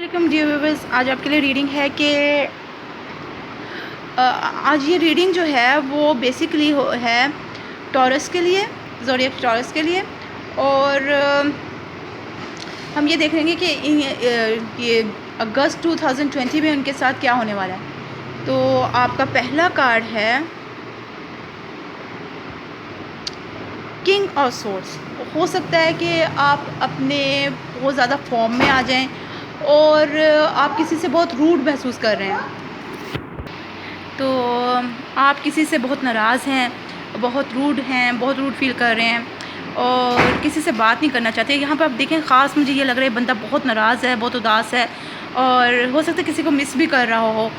Welcome dear viewers. आज आपके लिए रीडिंग है कि आज ये रीडिंग जो है वो बेसिकली है टॉरस के लिए, ज़ोडिएक टॉरस के लिए। और हम ये देखेंगे कि ये अगस्त 2020 में उनके साथ क्या होने वाला है। तो आपका पहला कार्ड है किंग ऑफ सोर्ड्स। हो सकता है कि आप अपने बहुत ज़्यादा फॉर्म में आ जाएं और आप किसी से बहुत रूड महसूस कर रहे हैं। तो आप किसी से बहुत नाराज़ हैं, बहुत रूड हैं, बहुत रूड फील कर रहे हैं और किसी से बात नहीं करना चाहते। यहाँ पर आप देखें, ख़ास मुझे ये लग रहा है बंदा बहुत नाराज़ है, बहुत उदास है और हो सकता है किसी को मिस भी कर रहा हो।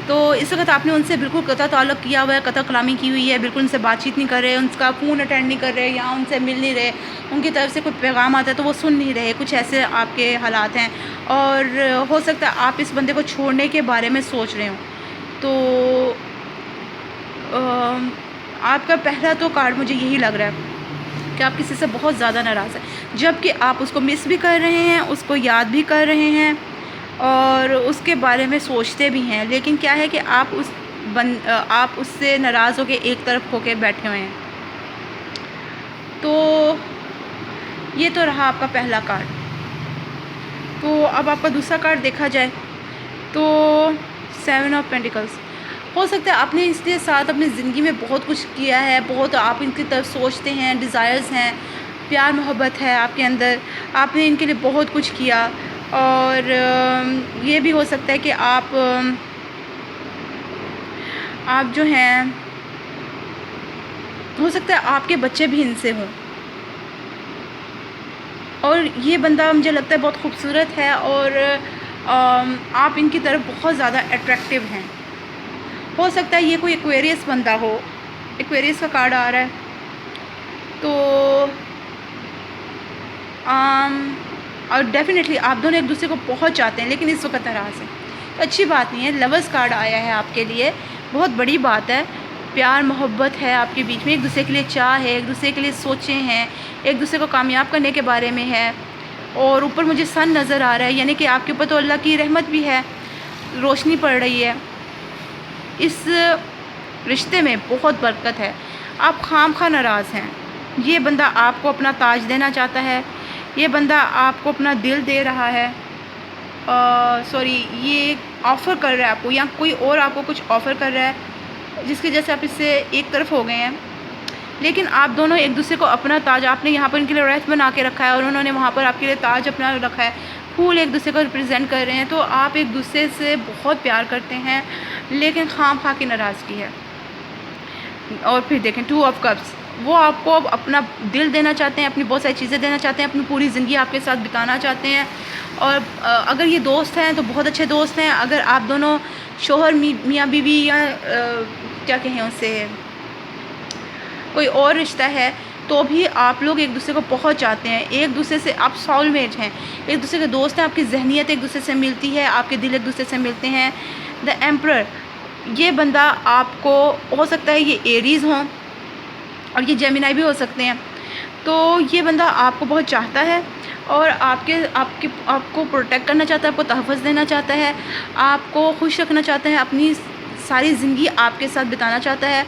तो इस वक्त आपने उनसे बिल्कुल कता ताल्लुक़ किया हुआ है, कता कलामी की हुई है, बिल्कुल उनसे बातचीत नहीं कर रहे, उनका फ़ोन अटेंड नहीं कर रहे या उनसे मिल नहीं रहे, उनकी तरफ से कोई पैगाम आता है तो वो सुन नहीं रहे। कुछ ऐसे आपके हालात हैं और हो सकता है आप इस बंदे को छोड़ने के बारे में सोच रहे हो। तो आपका पहला तो कार्ड मुझे यही लग रहा है कि आप किसी से बहुत ज़्यादा नाराज़ हैं, जबकि आप उसको मिस भी कर रहे हैं, उसको याद भी कर रहे हैं और उसके बारे में सोचते भी हैं। लेकिन क्या है कि आप उससे नाराज़ होकर एक तरफ होकर बैठे हुए हैं। तो ये तो रहा आपका पहला कार्ड। तो अब आपका दूसरा कार्ड देखा जाए तो 7 ऑफ पेंटिकल्स। हो सकता है आपने इसके साथ अपनी ज़िंदगी में बहुत कुछ किया है, बहुत आप इनकी तरफ सोचते हैं, डिज़ायर्स हैं, प्यार मोहब्बत है आपके अंदर, आपने इनके लिए बहुत कुछ किया। और ये भी हो सकता है कि आप जो हैं, हो सकता है आपके बच्चे भी इनसे हों। और ये बंदा मुझे लगता है बहुत खूबसूरत है और आप इनकी तरफ बहुत ज़्यादा अट्रैक्टिव हैं। हो सकता है ये कोई एक्वेरियस बंदा हो, एक्वेरियस का कार्ड आ रहा है। तो और डेफिनेटली आप दोनों एक दूसरे को बहुत चाहते हैं लेकिन इस वक्त नाराज़ हैं। तो अच्छी बात नहीं है। लवर्स कार्ड आया है आपके लिए, बहुत बड़ी बात है। प्यार मोहब्बत है आपके बीच में, एक दूसरे के लिए चाह है, एक दूसरे के लिए सोचें हैं, एक दूसरे को कामयाब करने के बारे में है। और ऊपर मुझे सन नज़र आ रहा है, यानी कि आपके ऊपर तो अल्लाह की रहमत भी है, रोशनी पड़ रही है। इस रिश्ते में बहुत बरकत है। आप खामखा नाराज़ हैं। ये बंदा आपको अपना ताज देना चाहता है, ये बंदा आपको अपना दिल दे रहा है, ये ऑफ़र कर रहा है आपको, या कोई और आपको कुछ ऑफ़र कर रहा है जिसकी वजह से आप इससे एक तरफ हो गए हैं। लेकिन आप दोनों एक दूसरे को अपना ताज, आपने यहाँ पर इनके लिए रैथ बना के रखा है और उन्होंने वहाँ पर आपके लिए ताज अपना रखा है, फूल एक दूसरे को रिप्रेजेंट कर रहे हैं। तो आप एक दूसरे से बहुत प्यार करते हैं लेकिन खाम-खा की नाराज़गी है। और फिर देखें 2 ऑफ कप्स, वो आपको अब अपना दिल देना चाहते हैं, अपनी बहुत सारी चीज़ें देना चाहते हैं, अपनी पूरी ज़िंदगी आपके साथ बिताना चाहते हैं। और अगर ये दोस्त हैं तो बहुत अच्छे दोस्त हैं। अगर आप दोनों शोहर मियाँ बीवी या क्या कहें उससे, कोई और रिश्ता है तो भी आप लोग एक दूसरे को बहुत चाहते हैं, एक दूसरे से आप सोलमेट हैं, एक दूसरे के दोस्त हैं। आपकी जहनीत एक दूसरे से मिलती है, आपके दिल एक दूसरे से मिलते हैं। द एम्परर, ये बंदा आपको, हो सकता है ये एरीज़ हों और ये जेमिनाई भी हो सकते हैं। तो ये बंदा आपको बहुत चाहता है और आपको प्रोटेक्ट करना चाहता है, आपको तहफ़्फ़ुज़ देना चाहता है, आपको खुश रखना चाहता है, अपनी सारी ज़िंदगी आपके साथ बिताना चाहता है।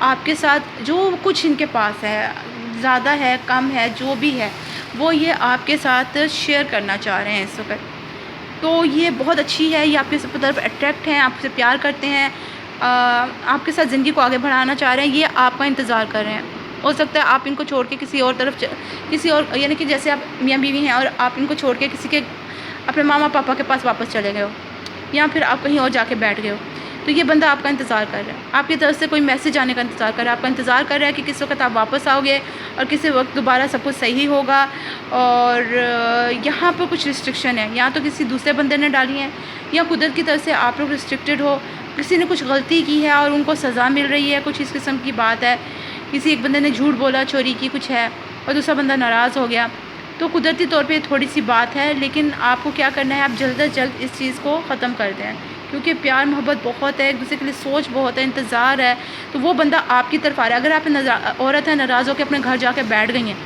आपके साथ जो कुछ इनके पास है, ज़्यादा है कम है, जो भी है वो ये आपके साथ शेयर करना चाह रहे हैं इस वक्त। तो ये बहुत अच्छी है, ये आपके तरफ अट्रैक्ट हैं, आपसे प्यार करते हैं, आपके साथ ज़िंदगी को आगे बढ़ाना चाह रहे हैं, ये आपका इंतज़ार कर रहे हैं। हो सकता है आप इनको छोड़ के किसी और तरफ किसी और, यानी कि जैसे आप मियाँ बीवी हैं और आप इनको छोड़ के किसी के अपने मामा पापा के पास वापस चले गए हो या फिर आप कहीं और जाके बैठ गए हो। तो ये बंदा आपका इंतज़ार कर रहा है, आपकी तरफ से कोई मैसेज आने का इंतज़ार कर रहा है, आपका इंतज़ार कर रहा है कि किस वक्त आप वापस आओगे और किसी वक्त दोबारा सब कुछ सही होगा। और यहाँ पर कुछ रिस्ट्रिक्शन है, या तो किसी दूसरे बंदे ने डाली है या कुदरत की तरफ से आप लोग रिस्ट्रिक्टेड हो, किसी ने कुछ गलती की है और उनको सज़ा मिल रही है, कुछ इस किस्म की बात है। किसी एक बंदे ने झूठ बोला, चोरी की, कुछ है और दूसरा बंदा नाराज़ हो गया। तो कुदरती तौर पे थोड़ी सी बात है, लेकिन आपको क्या करना है, आप जल्द अज जल्द इस चीज़ को ख़त्म कर दें, क्योंकि प्यार मोहब्बत बहुत है, एक दूसरे के लिए सोच बहुत है, इंतज़ार है। तो वो बंदा आपकी तरफ आ रहा है। अगर आप औरत है नाराज़ होकर अपने घर जाके बैठ गई हैं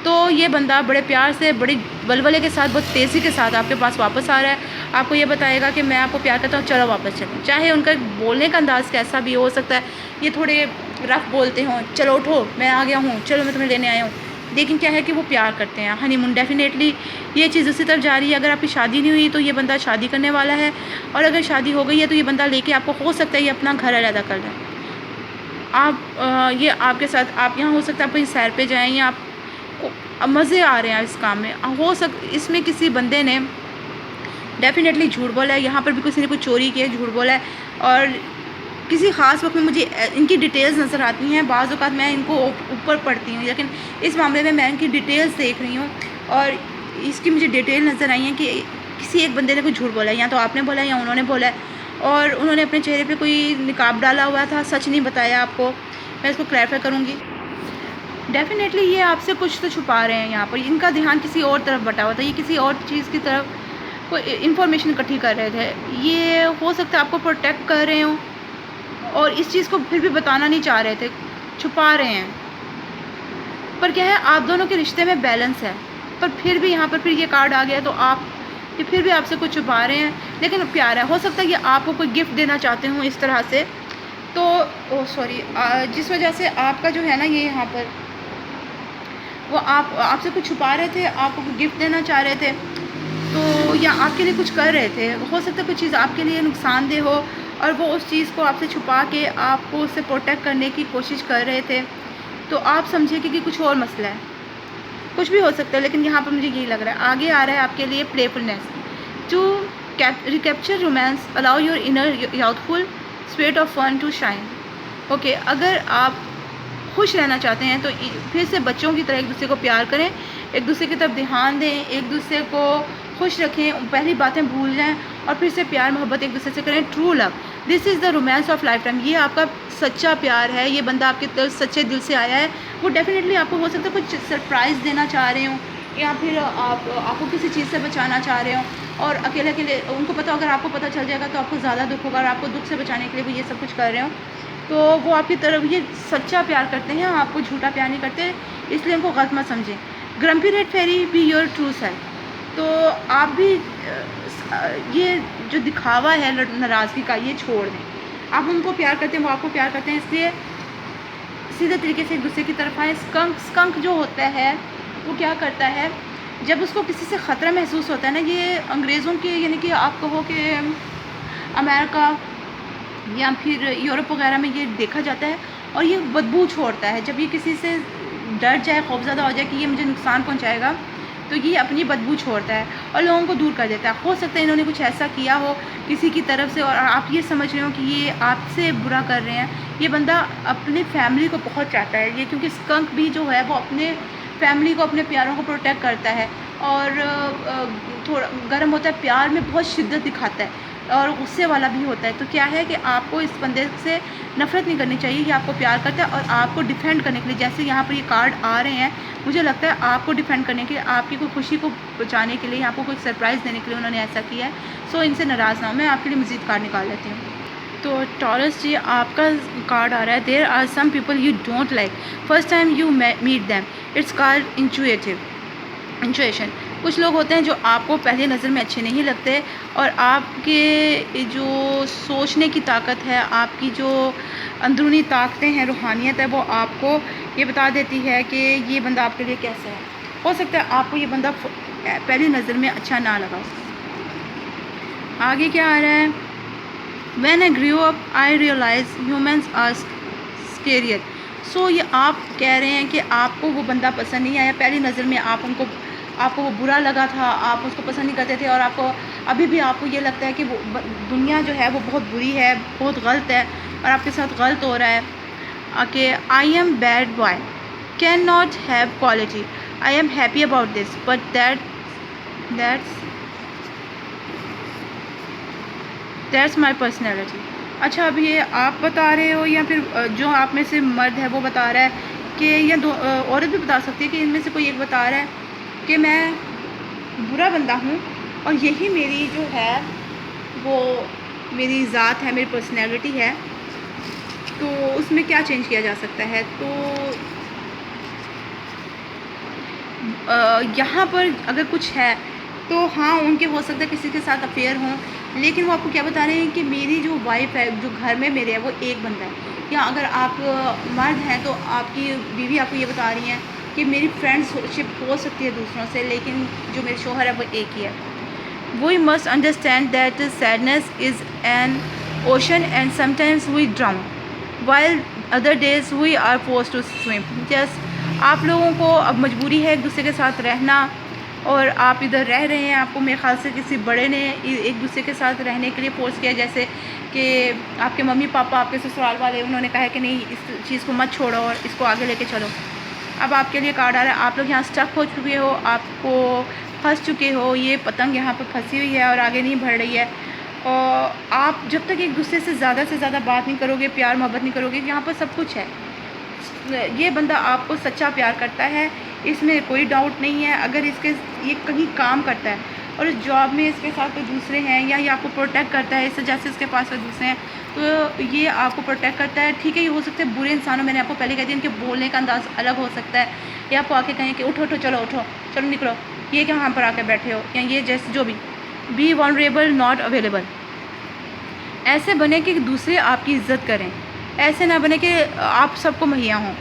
तो ये बंदा बड़े प्यार से, बड़ी वलवले के साथ, बहुत तेज़ी के साथ आपके पास वापस आ रहा है आपको ये बताएगा कि मैं आपको प्यार करता हूँ, चलो वापस चलो। चाहे उनका बोलने का अंदाज़ कैसा भी हो सकता है, ये थोड़े रफ बोलते हों, चलो उठो मैं आ गया हूँ, चलो मैं तुम्हें लेने आया हूँ, लेकिन क्या है कि वो प्यार करते हैं। हनीमून डेफिनेटली ये चीज़ उसी तरफ जा रही है। अगर आपकी शादी नहीं हुई तो ये बंदा शादी करने वाला है, और अगर शादी हो गई है तो ये बंदा लेके आपको हो सकता है ये अपना घर अलग कर ले। आप ये आपके साथ, आप यहाँ हो सकता है आप कहीं सैर पे जाएं या आपको मज़े आ रहे हैं इस काम में, हो इसमें किसी बंदे ने डेफिनेटली झूठ बोला है, यहाँ पर भी किसी ने कुछ चोरी की है, झूठ बोला है, और किसी ख़ास वक्त में मुझे इनकी डिटेल्स नज़र आती हैं। बाज़ औक़ात मैं इनको ऊपर पढ़ती हूँ, लेकिन इस मामले में मैं इनकी डिटेल्स देख रही हूँ और इसकी मुझे डिटेल नज़र आई है कि किसी एक बंदे ने कुछ झूठ बोला है, या तो आपने बोला है या उन्होंने बोला है, और उन्होंने अपने चेहरे पे कोई निकाब डाला हुआ था, सच नहीं बताया आपको। मैं इसको क्लैरिफाई करूँगी। डेफिनेटली ये आपसे कुछ तो छुपा रहे हैं, यहाँ पर इनका ध्यान किसी और तरफ बटा हुआ था, ये किसी और चीज़ की तरफ कोई इन्फॉर्मेशन इकट्ठी कर रहे थे। ये हो सकता है आपको प्रोटेक्ट कर रहे हों और इस चीज़ को फिर भी बताना नहीं चाह रहे थे, छुपा रहे हैं। पर क्या है, आप दोनों के रिश्ते में बैलेंस है, पर फिर भी यहाँ पर फिर ये कार्ड आ गया, तो आप ये फिर भी आपसे कुछ छुपा रहे हैं, लेकिन प्यार है। हो सकता है कि आपको कोई गिफ्ट देना चाहते हों इस तरह से, तो जिस वजह से आपका जो है ना ये यहाँ पर वो आपसे कुछ छुपा रहे थे, आपको गिफ्ट देना चाह रहे थे, तो या आपके लिए कुछ कर रहे थे। हो सकता है कुछ चीज़ आपके लिए नुकसानदेह हो और वो उस चीज़ को आपसे छुपा के आपको उससे प्रोटेक्ट करने की कोशिश कर रहे थे, तो आप समझे कि कुछ और मसला है, कुछ भी हो सकता है। लेकिन यहाँ पर मुझे यही लग रहा है, आगे आ रहा है आपके लिए playfulness to recapture romance, allow your inner youthful spirit of fun to shine. Okay, अगर आप खुश रहना चाहते हैं तो फिर से बच्चों की तरह एक दूसरे को प्यार करें, एक दूसरे की तरफ ध्यान दें, एक दूसरे को खुश रखें, पहली बातें भूल जाएं और फिर से प्यार मोहब्बत एक दूसरे से करें। True love, this is the romance of life time. ये आपका सच्चा प्यार है, ये बंदा आपके तरफ सच्चे दिल से आया है। वो डेफिनेटली आपको हो सकता है कुछ सरप्राइज़ देना चाह रहे हों, या फिर आपको किसी चीज़ से बचाना चाह रहे हों, और अकेले अकेले उनको पता, अगर आपको पता चल जाएगा तो आपको ज़्यादा दुख होगा, और आपको दुख से बचाने के लिए वो ये सब कुछ कर रहे हो, तो वो आपकी तरफ ये सच्चा प्यार करते हैं, आपको झूठा प्यार नहीं करते, इसलिए उनको गलत मत समझें। Grumpy red fairy, be your true self. तो आप भी ये जो दिखावा है नाराज़गी का, ये छोड़ दें। आप उनको प्यार करते हैं, वो आपको प्यार करते हैं, इसलिए सीधे तरीके से एक दूसरे की तरफ आए। स्कंक जो होता है वो क्या करता है, जब उसको किसी से ख़तरा महसूस होता है ना, ये अंग्रेज़ों के, यानी कि आप कहो कि अमेरिका या फिर यूरोप वगैरह में ये देखा जाता है, और ये बदबू छोड़ता है। जब ये किसी से डर जाए, खौफज़दा हो जाए कि ये मुझे नुकसान पहुंचाएगा, तो ये अपनी बदबू छोड़ता है और लोगों को दूर कर देता है। हो सकता है इन्होंने कुछ ऐसा किया हो किसी की तरफ से, और आप ये समझ रहे हो कि ये आपसे बुरा कर रहे हैं। ये बंदा अपनी फैमिली को बहुत चाहता है, ये क्योंकि स्कंक भी जो है वो अपने फैमिली को, अपने प्यारों को प्रोटेक्ट करता है, और थोड़ा गर्म होता है, प्यार में बहुत शिद्दत दिखाता है, और गुस्से वाला भी होता है। तो क्या है कि आपको इस बंदे से नफ़रत नहीं करनी चाहिए, ये आपको प्यार करता है और आपको डिफेंड करने के लिए, जैसे यहाँ पर ये कार्ड आ रहे हैं, मुझे लगता है आपको डिफेंड करने के लिए, आपकी कोई खुशी को बचाने के लिए, आपको कोई सरप्राइज़ देने के लिए उन्होंने ऐसा किया है। सो इनसे नाराज़ ना हो। मैं आपके लिए मज़ीद कार्ड निकाल लेती हूँ। तो टॉरस जी, आपका कार्ड आ रहा है, there are some people you don't like, first time you meet them, it's called intuition. कुछ लोग होते हैं जो आपको पहली नज़र में अच्छे नहीं लगते, और आपके जो सोचने की ताकत है, आपकी जो अंदरूनी ताकतें हैं, रूहानियत है, वो आपको ये बता देती है कि ये बंदा आपके लिए कैसा है। हो सकता है आपको ये बंदा पहली नज़र में अच्छा ना लगा। आगे क्या आ रहा है, When I grew up, I realized humans are scarier. सो ये आप कह रहे हैं कि आपको वो बंदा पसंद नहीं आया, पहली नज़र में आपको वो बुरा लगा था, आप उसको पसंद नहीं करते थे, और आपको अभी भी आपको ये लगता है कि वो दुनिया जो है वो बहुत बुरी है, बहुत गलत है, और आपके साथ गलत हो रहा है। Okay, I am bad boy, can not have quality, I am happy about this, but that's my personality. अच्छा, अब ये आप बता रहे हो या फिर जो आप में से मर्द है वो बता रहा है कि, या औरत भी बता सकती है कि इनमें से कोई एक बता रहा है कि मैं बुरा बंदा हूँ और यही मेरी जो है वो मेरी ज़ात है, मेरी पर्सनैलिटी है, तो उसमें क्या चेंज किया जा सकता है। तो यहाँ पर अगर कुछ है तो हाँ, उनके हो सकता है किसी के साथ अफेयर हों, लेकिन वो आपको क्या बता रहे हैं कि मेरी जो वाइफ है, जो घर में मेरे है, वो एक बंदा है। या अगर आप मर्द हैं तो आपकी बीवी आपको ये बता रही हैं कि मेरी फ्रेंडशिप हो सकती है दूसरों से, लेकिन जो मेरे शोहर है वो एक ही है। We must understand that sadness is an ocean and sometimes we drown, while other days we are forced to swim. Just आप लोगों को अब मजबूरी है एक दूसरे के साथ रहना, और आप इधर रह रहे हैं, आपको मेरे ख्याल से किसी बड़े ने एक दूसरे के साथ रहने के लिए फोर्स किया, जैसे कि आपके मम्मी पापा, आपके ससुराल वाले, उन्होंने कहा कि नहीं इस चीज़ को मत छोड़ो और इसको आगे लेके चलो। अब आपके लिए कार्ड आ रहा है, आप लोग यहाँ स्टक हो चुके हो, आपको फंस चुके हो, ये पतंग यहाँ पर फंसी हुई है और आगे नहीं बढ़ रही है। और आप जब तक एक दूसरे से ज़्यादा बात नहीं करोगे, प्यार मोहब्बत नहीं करोगे, यहाँ पर सब कुछ है। ये बंदा आपको सच्चा प्यार करता है, इसमें कोई डाउट नहीं है। अगर ये कहीं काम करता है और इस जॉब में इसके साथ कोई दूसरे हैं, या ये आपको प्रोटेक्ट करता है, इससे जैसे इसके पास कोई दूसरे हैं, तो ये आपको प्रोटेक्ट करता है। ठीक है, ये हो सकता है बुरे इंसानों, मैंने आपको पहले कह दिया, इनके बोलने का अंदाज़ अलग हो सकता है। या आपको आके कहें कि उठो चलो निकलो, ये क्या यहाँ पर आके बैठे हो, या ये जैसे जो भी। बी वनरेबल नॉट अवेलेबल, ऐसे बने कि दूसरे आपकी इज़्ज़त करें, ऐसे ना बने कि आप सबको मुहैया हों।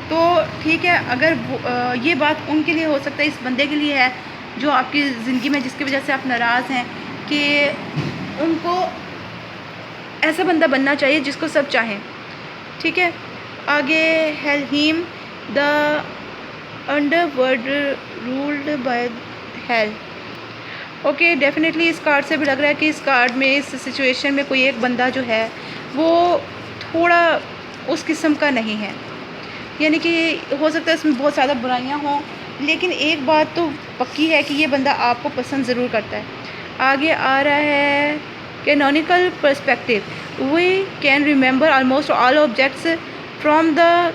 तो ठीक है, अगर ये बात उनके लिए हो सकता है, इस बंदे के लिए है जो आपकी ज़िंदगी में, जिसकी वजह से आप नाराज़ हैं, कि उनको ऐसा बंदा बनना चाहिए जिसको सब चाहें। ठीक है, आगे hello the underworld ruled by hello. Okay, definitely इस कार्ड से भी लग रहा है कि इस कार्ड में, इस सिचुएशन में कोई एक बंदा जो है वो थोड़ा उस किस्म का नहीं है, यानी कि हो सकता है इसमें बहुत ज़्यादा बुराइयां हों, लेकिन एक बात तो पक्की है कि ये बंदा आपको पसंद ज़रूर करता है। आगे आ रहा है canonical perspective, we can remember almost all objects from the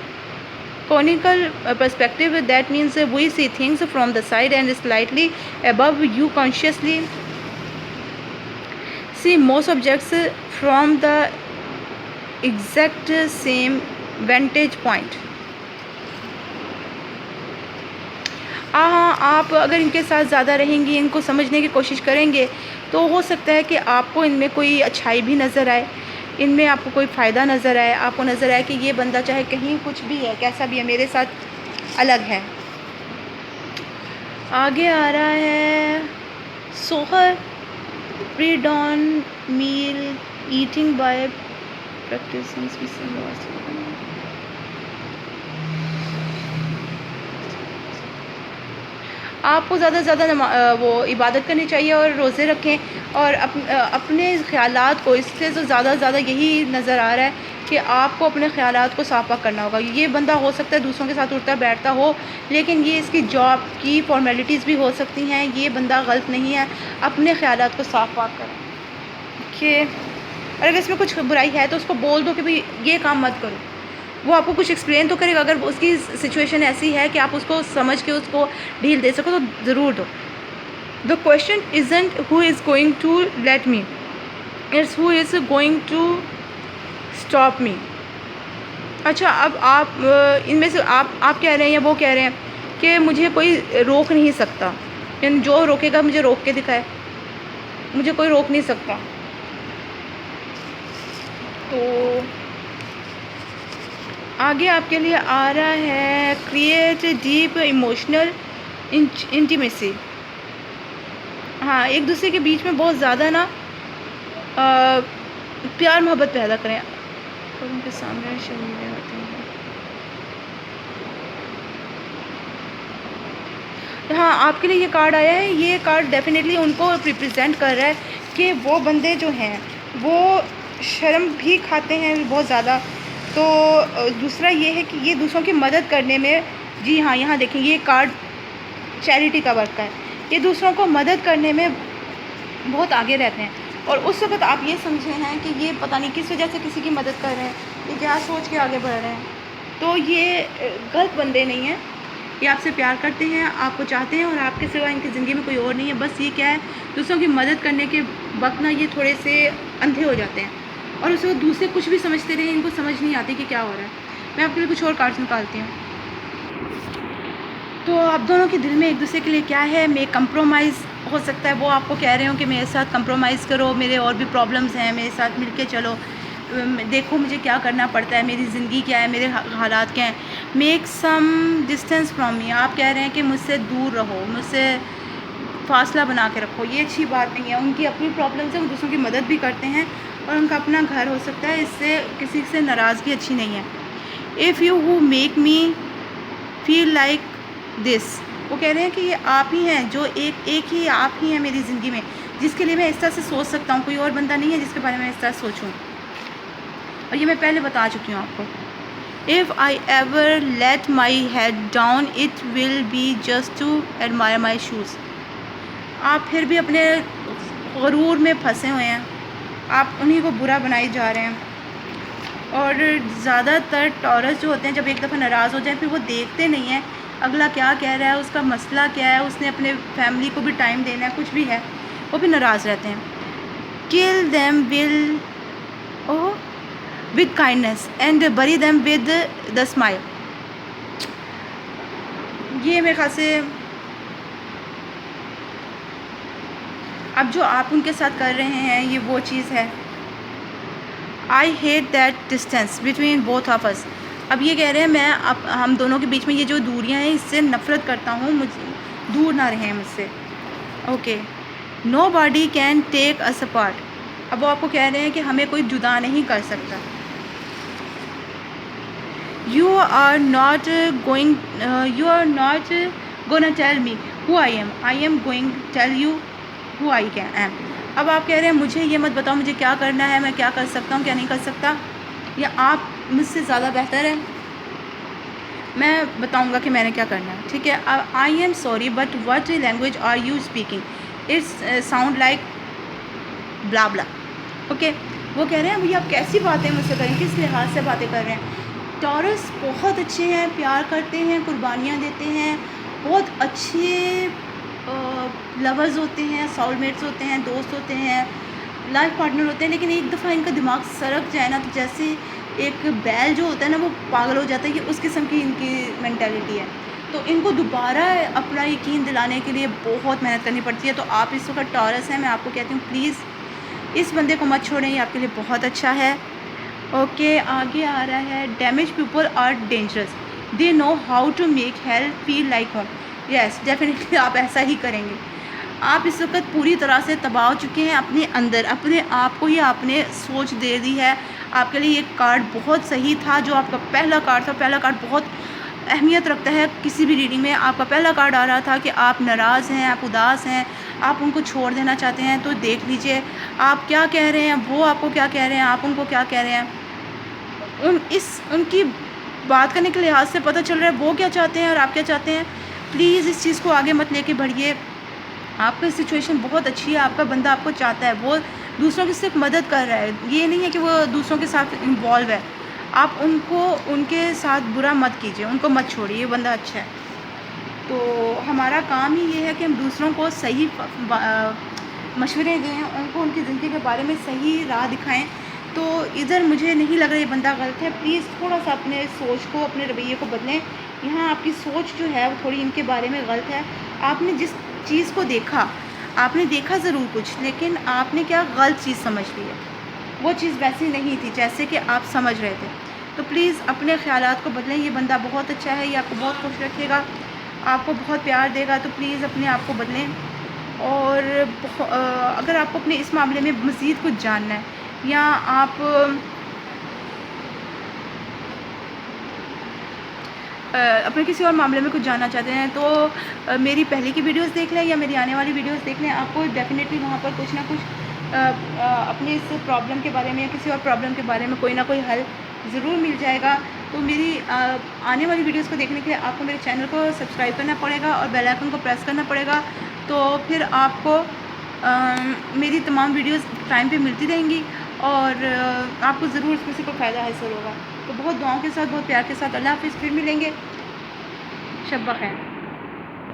conical perspective. That means we see things from the side and slightly above. You consciously see most objects from the exact same vantage point. हाँ, आप अगर इनके साथ ज़्यादा रहेंगी, इनको समझने की कोशिश करेंगे, तो हो सकता है कि आपको इनमें कोई अच्छाई भी नज़र आए, इनमें आपको कोई फ़ायदा नज़र आए, आपको नज़र आए कि ये बंदा चाहे कहीं कुछ भी है, कैसा भी है, मेरे साथ अलग है। आगे आ रहा है सोहर pre dawn meal eating by practising. आपको ज़्यादा से ज़्यादा वो इबादत करनी चाहिए और रोज़े रखें, और अपने ख़यालात को, इससे तो ज़्यादा यही नज़र आ रहा है कि आपको अपने ख़यालात को साफ पाक करना होगा। ये बंदा हो सकता है दूसरों के साथ उठता बैठता हो, लेकिन ये इसकी जॉब की फॉर्मेलिटीज़ भी हो सकती हैं। ये बंदा गलत नहीं है, अपने ख़यालात को साफ पाक करें। देखिए, और अगर इसमें कुछ बुराई है तो उसको बोल दो कि भाई ये काम मत करो, वो आपको कुछ एक्सप्लेन तो करेगा। अगर उसकी सिचुएशन ऐसी है कि आप उसको समझ के उसको ढील दे सको तो ज़रूर दो। The question isn't who is going to let me, it's who is going to stop me. अच्छा, अब आप इनमें से आप कह रहे हैं या वो कह रहे हैं कि मुझे कोई रोक नहीं सकता, यानी जो रोकेगा मुझे रोक के दिखाए, मुझे कोई रोक नहीं सकता। तो आगे आपके लिए आ रहा है क्रिएट डीप इमोशनल इंटीमेसी। हाँ, एक दूसरे के बीच में बहुत ज़्यादा ना प्यार मोहब्बत पैदा करें और उनके सामने शर्मीले होते हैं। हाँ, आपके लिए ये कार्ड आया है। ये कार्ड डेफिनेटली उनको रिप्रेजेंट कर रहा है कि वो बंदे जो हैं वो शर्म भी खाते हैं बहुत ज़्यादा। तो दूसरा ये है कि ये दूसरों की मदद करने में, जी हाँ, यहाँ देखें ये कार्ड चैरिटी का वर्क है। ये दूसरों को मदद करने में बहुत आगे रहते हैं, और उस वक्त आप ये समझे हैं कि ये पता नहीं किस वजह से किसी की मदद कर रहे हैं, ये क्या सोच के आगे बढ़ रहे हैं। तो ये गलत बंदे नहीं हैं, ये आपसे प्यार करते हैं, आपको चाहते हैं, और आपके सिवा इनकी ज़िंदगी में कोई और नहीं है। बस ये क्या है, दूसरों की मदद करने के वक्त ना ये थोड़े से अंधे हो जाते हैं, और उस वक्त दूसरे कुछ भी समझते रहे, इनको समझ नहीं आती कि क्या हो रहा है। मैं आपके लिए कुछ और कार्ड्स निकालती हूँ। तो आप दोनों के दिल में एक दूसरे के लिए क्या है, मेक कंप्रोमाइज़, हो सकता है वो आपको कह रहे हो कि मेरे साथ कंप्रोमाइज़ करो, मेरे और भी प्रॉब्लम्स हैं, मेरे साथ मिल के चलो, देखो मुझे क्या करना पड़ता है, मेरी ज़िंदगी क्या है, मेरे हालात क्या हैं, make some distance from me. आप कह रहे हैं कि मुझसे दूर रहो, मुझसे फासला बना के रखो। ये अच्छी बात नहीं है। उनकी अपनी प्रॉब्लम्स है, वो दूसरों की मदद भी करते हैं और उनका अपना घर हो सकता है, इससे किसी से नाराज़गी अच्छी नहीं है। If you who make me feel like this, वो कह रहे हैं कि ये आप ही हैं, जो एक ही आप ही हैं मेरी ज़िंदगी में, जिसके लिए मैं इस तरह से सोच सकता हूँ। कोई और बंदा नहीं है जिसके बारे में इस तरह सोचूँ, और ये मैं पहले बता चुकी हूँ आपको। If I ever let my head down it will be just to admire my shoes. आप फिर भी अपने गुरूर में फंसे हुए हैं, आप उन्हीं को बुरा बनाए जा रहे हैं। और ज़्यादातर टॉरस जो होते हैं, जब एक दफ़ा नाराज़ हो जाए फिर वो देखते नहीं हैं अगला क्या कह रहा है, उसका मसला क्या है, उसने अपने फैमिली को भी टाइम देना है, कुछ भी है, वो भी नाराज़ रहते हैं। Kill them will with kindness and बरी देम विद द स्माइल। ये मेरे ख्याल से अब जो आप उनके साथ कर रहे हैं ये वो चीज़ है। I hate that distance between both of us. अब ये कह रहे हैं मैं अब हम दोनों के बीच में ये जो दूरियां हैं इससे नफ़रत करता हूँ, मुझे दूर ना रहें मुझसे। Okay, nobody can take us apart. अब वो आपको कह रहे हैं कि हमें कोई जुदा नहीं कर सकता। You are not gonna tell me who I am going tell you who I can am. अब आप कह रहे हैं मुझे ये मत बताओ मुझे क्या करना है, मैं क्या कर सकता हूँ क्या नहीं कर सकता, या आप मुझसे ज़्यादा बेहतर है, मैं बताऊँगा कि मैंने क्या करना है। ठीक है, I am sorry but what language are you speaking, it's sound like blah blah. Okay, वो कह रहे हैं भैया आप कैसी बातें मुझसे करें, किस लिहाज से बातें कर रहे हैं। टॉरस बहुत अच्छे हैं, प्यार करते हैं, कुर्बानियाँ देते हैं, बहुत अच्छे लवर्स होते हैं, सोलमेट्स होते हैं, दोस्त होते हैं, लाइफ पार्टनर होते हैं। लेकिन एक दफ़ा इनका दिमाग सरक जाए ना तो जैसे एक बैल जो होता है ना वो पागल हो जाता है, ये उस किस्म की इनकी मेंटालिटी है। तो इनको दोबारा अपना यकीन दिलाने के लिए बहुत मेहनत करनी पड़ती है। तो आप इस वक्त टॉरस हैं, मैं आपको कहती हूँ प्लीज़ इस बंदे को मत छोड़ें, ये आपके लिए बहुत अच्छा है। ओके, आगे आ रहा है damage people are dangerous, they know how to make help feel like home. Yes definitely आप ऐसा ही करेंगे। आप इस वक्त पूरी तरह से तबाह हो चुके हैं अपने अंदर, अपने आप को ही आपने सोच दे दी है। आपके लिए ये कार्ड बहुत सही था, जो आपका पहला कार्ड था। पहला कार्ड बहुत अहमियत रखता है किसी भी रीडिंग में। आपका पहला कार्ड आ रहा था कि आप नाराज़ हैं, आप उदास हैं, आप उनको छोड़ देना चाहते हैं। तो देख लीजिए आप क्या कह रहे हैं, वो आपको क्या कह रहे हैं, आप उनको क्या कह रहे हैं। उनकी बात करने के लिहाज से पता चल रहा है वो क्या चाहते हैं और आप क्या चाहते हैं। प्लीज़ इस चीज़ को आगे मत लेके बढ़िए। आपकी सिचुएशन बहुत अच्छी है, आपका बंदा आपको चाहता है, वो दूसरों की सिर्फ मदद कर रहा है। ये नहीं है कि वो दूसरों के साथ इन्वॉल्व है। आप उनको उनके साथ बुरा मत कीजिए, उनको मत छोड़िए, ये बंदा अच्छा है। तो हमारा काम ही ये है कि हम दूसरों को सही मशवरे दें, उनको उनकी ज़िंदगी के बारे में सही राह दिखाएं। तो इधर मुझे नहीं लग रहा ये बंदा गलत है। प्लीज़ थोड़ा सा अपने सोच को, अपने रवैये को बदलें। यहाँ आपकी सोच जो है वो थोड़ी इनके बारे में गलत है। आपने जिस चीज़ को देखा, आपने देखा ज़रूर कुछ, लेकिन आपने क्या गलत चीज़ समझ ली है। वो चीज़ वैसी नहीं थी जैसे कि आप समझ रहे थे। तो प्लीज़ अपने ख़यालात को बदलें। ये बंदा बहुत अच्छा है, ये आपको बहुत खुश रखेगा, आपको बहुत प्यार देगा। तो प्लीज़ अपने आप को बदलें। और अगर आपको अपने इस मामले में मज़ीद कुछ जानना है या आप अपने किसी और मामले में कुछ जानना चाहते हैं तो मेरी पहले की वीडियोस देख लें या मेरी आने वाली वीडियोस देख लें। आपको डेफिनेटली वहाँ पर कुछ ना कुछ अपने इस प्रॉब्लम के बारे में या किसी और प्रॉब्लम के बारे में कोई ना कोई हल ज़रूर मिल जाएगा। तो मेरी आने वाली वीडियोस को देखने के लिए आपको मेरे चैनल को सब्सक्राइब करना पड़ेगा और बेल आइकन को प्रेस करना पड़ेगा। तो फिर आपको मेरी तमाम वीडियोस टाइम पे मिलती रहेंगी और आपको ज़रूर इसमें से कोई फ़ायदा हासिल होगा। तो बहुत दुआओं के साथ, बहुत प्यार के साथ अल्लाह हाफ़िज़। फिर मिलेंगे। शब ब खैर।